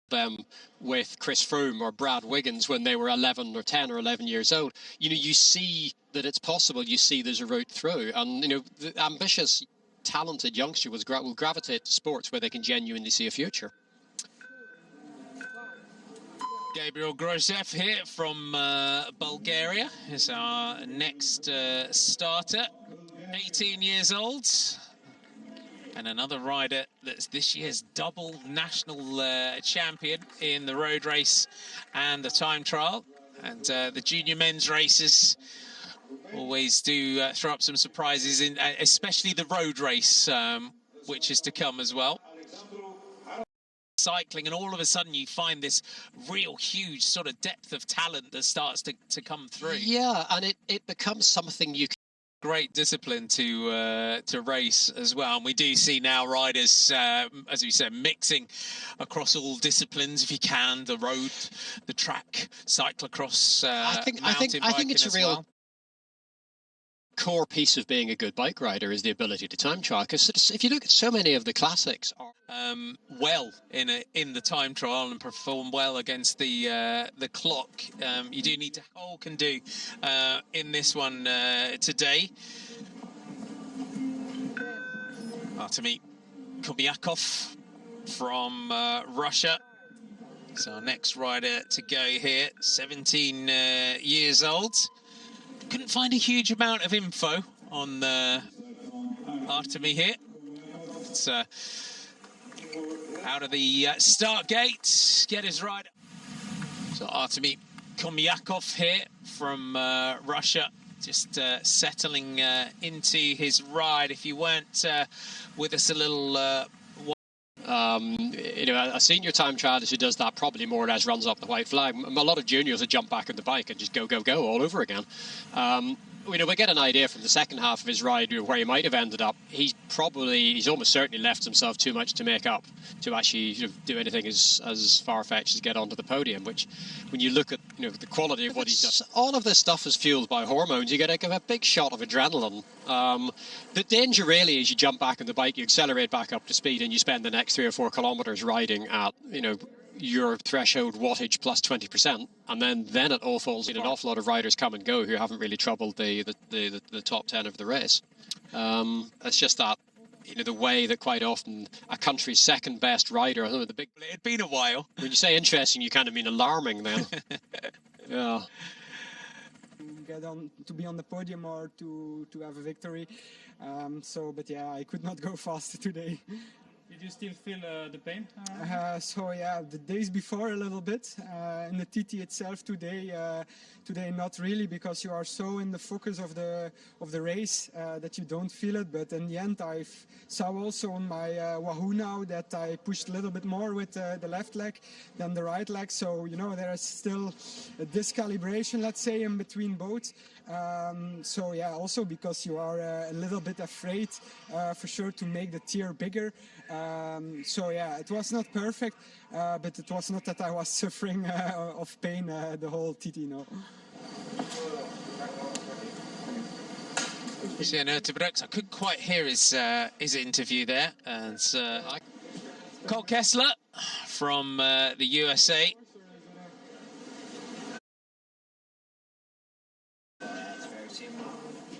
them with Chris Froome or Brad Wiggins when they were 11 or 10 or 11 years old. You know, you see that it's possible. You see there's a route through, and you know, the ambitious, talented youngster will gravitate to sports where they can genuinely see a future. Gabriel Grozev here from Bulgaria is our next starter, 18 years old. And another rider that's this year's double national champion in the road race and the time trial. And the junior men's races always do throw up some surprises, in especially the road race, which is to come as well. Cycling, and all of a sudden you find this real huge sort of depth of talent that starts to come through. Yeah, and it becomes something you can... Great discipline to race as well, and we do see now riders, as we said, mixing across all disciplines if you can, the road, the track, cyclocross, I think it's a real core piece of being a good bike rider is the ability to time trial, because if you look at so many of the classics well in the time trial and perform well against the clock, you do need to can do in this one today. Artemy Kubiakov from Russia. So our next rider to go here, 17 years old. Couldn't find a huge amount of info on Artemy here. It's out of the start gate, get his rider. So Artemy Kubiakov here from Russia, just settling into his ride. If you weren't with us a little you know, a senior time trialist who does that probably more or less runs up the white flag. A lot of juniors that jump back on the bike and just go all over again. You know, we get an idea from the second half of his ride where he might have ended up. He's almost certainly left himself too much to make up to actually do anything as far-fetched as get onto the podium, which when you look at, you know, the quality of what he's done, all of this stuff is fueled by hormones. You get a big shot of adrenaline. The danger really is you jump back on the bike, you accelerate back up to speed, and you spend the next 3 or 4 kilometers riding at, you know, your threshold wattage plus 20%, and then it all falls in. An awful lot of riders come and go who haven't really troubled the top 10 of the race. It's just that, you know, the way that quite often a country's second best rider, I don't know, the big... It'd been a while. When you say interesting, you kind of mean alarming then. Yeah. Get on to be on the podium or to have a victory. But yeah, I could not go faster today. Did you still feel the pain? So yeah, the days before a little bit. In the TT itself today not really, because you are so in the focus of the race that you don't feel it. But in the end, I saw also on my Wahoo now that I pushed a little bit more with the left leg than the right leg. So you know, there is still a discalibration, let's say, in between both. So yeah, also because you are a little bit afraid for sure to make the tear bigger. So yeah, it was not perfect, but it was not that I was suffering of pain the whole TT, no. I couldn't quite hear his interview there. And Cole Kessler from the USA.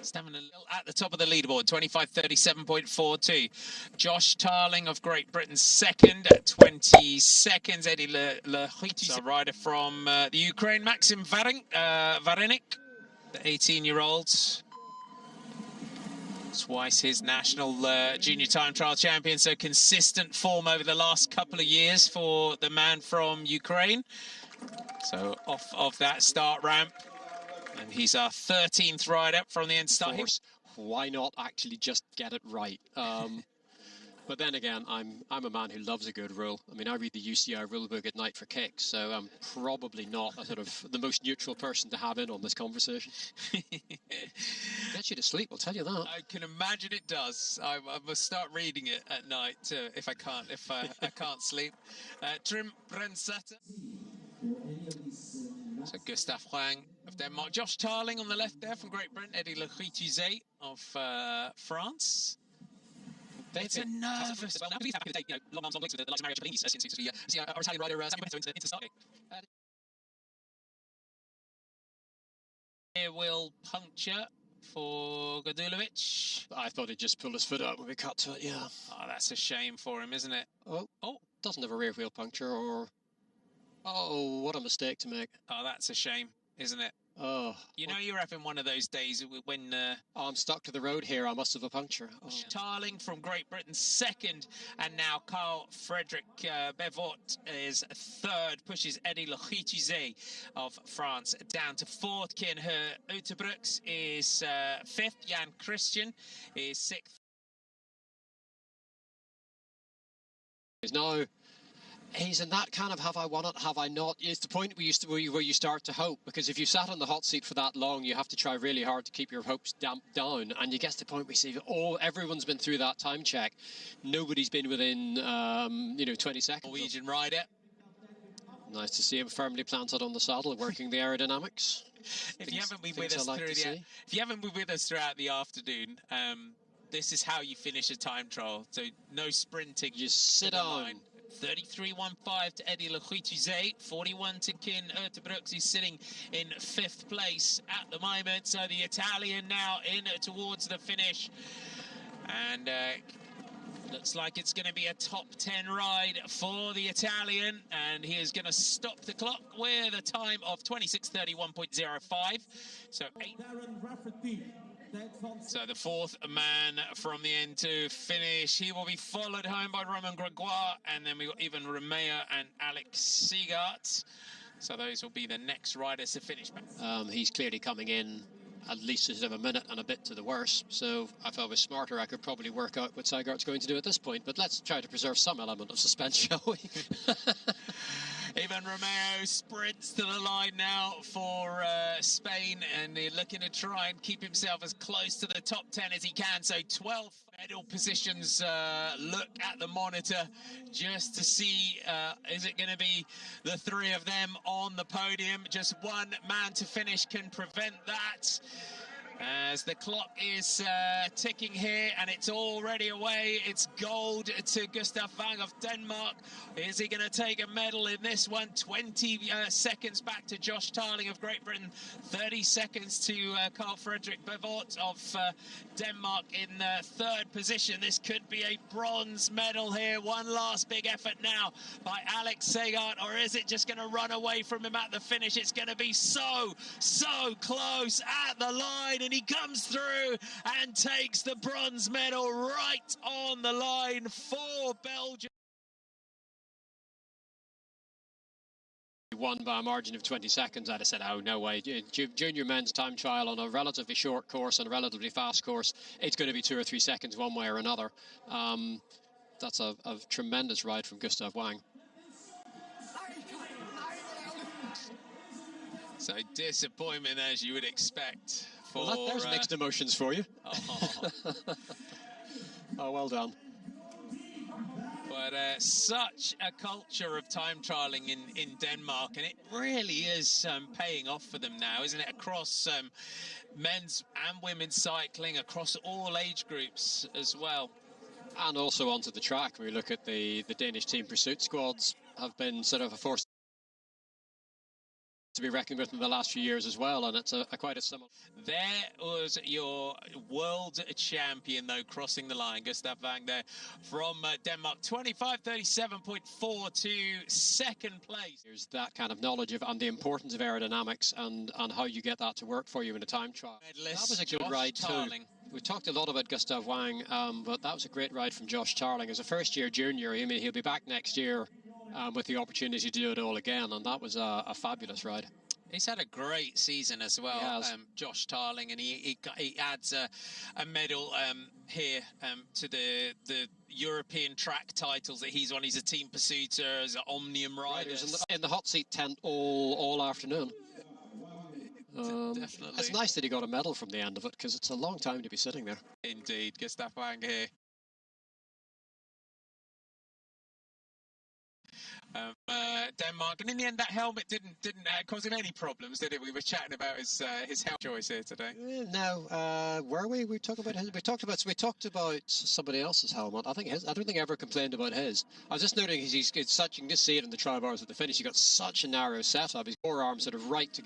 Stamina at the top of the leaderboard, 25:37.42. Josh Tarling of Great Britain second at 20 seconds. Eddie Lehuitis, a rider from the Ukraine. Maxim Varenik, the 18-year-old. Twice his national junior time trial champion, so consistent form over the last couple of years for the man from Ukraine. So off of that start ramp. And he's our 13th rider from the end start. Why not actually just get it right? But then again, I'm a man who loves a good rule. I mean, I read the UCI rule book at night for kicks, so I'm probably not a sort of the most neutral person to have in on this conversation. Gets you to sleep, I'll tell you that. I can imagine it does. I must start reading it at night if I can't sleep. Trim Brensata. So Gustav Huang of Denmark. Josh Tarling on the left there from Great Britain. Eddie Lehuitis of France. It's a nervous. Well, now he's happy to take, long arms on legs with the likes of Mario Cipollini since we see our Italian rider Sammy Beto into starting. It will puncture for Godulovic. I thought he'd just pulled his foot out when we cut to it, yeah. Oh, that's a shame for him, isn't it? Oh, doesn't have a rear wheel puncture or... Oh, what a mistake to make. Oh, that's a shame, isn't it? Oh. You know you're having one of those days when... I'm stuck to the road here, I must have a puncture. Oh. Tarling from Great Britain second, and now Carl Frederick Bevot is third, pushes Eddie Lochitize of France down to fourth. Kian Utebrooks is fifth, Jan Christian is sixth. He's in that kind of have I won it, have I not? It's the point where you start to hope, because if you sat on the hot seat for that long, you have to try really hard to keep your hopes damped down, and you get to the point where you see, everyone's been through that time check. Nobody's been within, 20 seconds. Norwegian rider. Nice to see him firmly planted on the saddle, working the aerodynamics. If you haven't been with us throughout the afternoon, this is how you finish a time trial. So no sprinting. You sit on. 33.15 to Eddie Lochitize, 41 to Kian Utebrooks. He's sitting in fifth place at the moment. So the Italian now in towards the finish. And looks like it's going to be a top 10 ride for the Italian. And he is going to stop the clock with a time of 26:31.05. So 8. So the fourth man from the end to finish, he will be followed home by Romain Gregoire, and then we've got Ivan Romeo and Alex Seegart. So those will be the next riders to finish. He's clearly coming in at least a minute and a bit to the worse. So if I was smarter, I could probably work out what Seegaart's going to do at this point. But let's try to preserve some element of suspense, shall we? Ivan Romeo sprints to the line now for Spain, and they're looking to try and keep himself as close to the top 10 as he can. So 12 medal positions. Look at the monitor just to see, is it going to be the three of them on the podium? Just one man to finish can prevent that. As the clock is ticking here, and it's already away. It's gold to Gustav Wang of Denmark. Is he going to take a medal in this one? 20 seconds back to Josh Tarling of Great Britain. 30 seconds to Carl Frederick Bevot of Denmark in third position. This could be a bronze medal here. One last big effort now by Alex Seegaard, or is it just going to run away from him at the finish? It's going to be so close at the line, and he comes through and takes the bronze medal right on the line for Belgium. Won by a margin of 20 seconds. I'd have said, oh, no way. Junior men's time trial on a relatively short course and a relatively fast course, it's going to be 2 or 3 seconds one way or another. That's a tremendous ride from Gustav Wang. So disappointment, as you would expect. Well, there's mixed emotions for you. Oh, oh, well done. But such a culture of time trialing in Denmark, and it really is paying off for them now, isn't it? Across men's and women's cycling, across all age groups as well. And also onto the track, when we look at the Danish team pursuit squads, have been sort of a force to be reckoned with in the last few years as well, and it's quite a similar. There was your world champion, though, crossing the line, Gustav Wang there from Denmark, 25:37.4 to second place. There's that kind of knowledge of and the importance of aerodynamics and how you get that to work for you in a time trial. That was a good ride too. We talked a lot about Gustav Wang, but that was a great ride from Josh Tarling. As a first-year junior, I mean, he'll be back next year with the opportunity to do it all again, and that was a fabulous ride. He's had a great season as well, Josh Tarling, and he adds a medal here to the European track titles that he's won. He's a team pursuiter, as an Omnium rider. Right, in the hot seat tent all afternoon. Definitely. It's nice that he got a medal from the end of it, because it's a long time to be sitting there. Indeed, Gustav Wang here. Denmark, and in the end, that helmet didn't cause him any problems, did it? We were chatting about his helmet choice here today. No, were we? We talked about his. We talked about somebody else's helmet. I think his. I don't think I ever complained about his. I was just noting he's such. You can just see it in the 12 hours at the finish. He got such a narrow setup. His forearm sort of right to.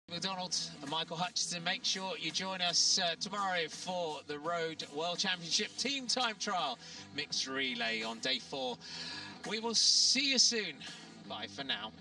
McDonald and Michael Hutchinson, make sure you join us tomorrow for the Road World Championship Team Time Trial Mixed Relay on day 4. We will see you soon. Bye for now.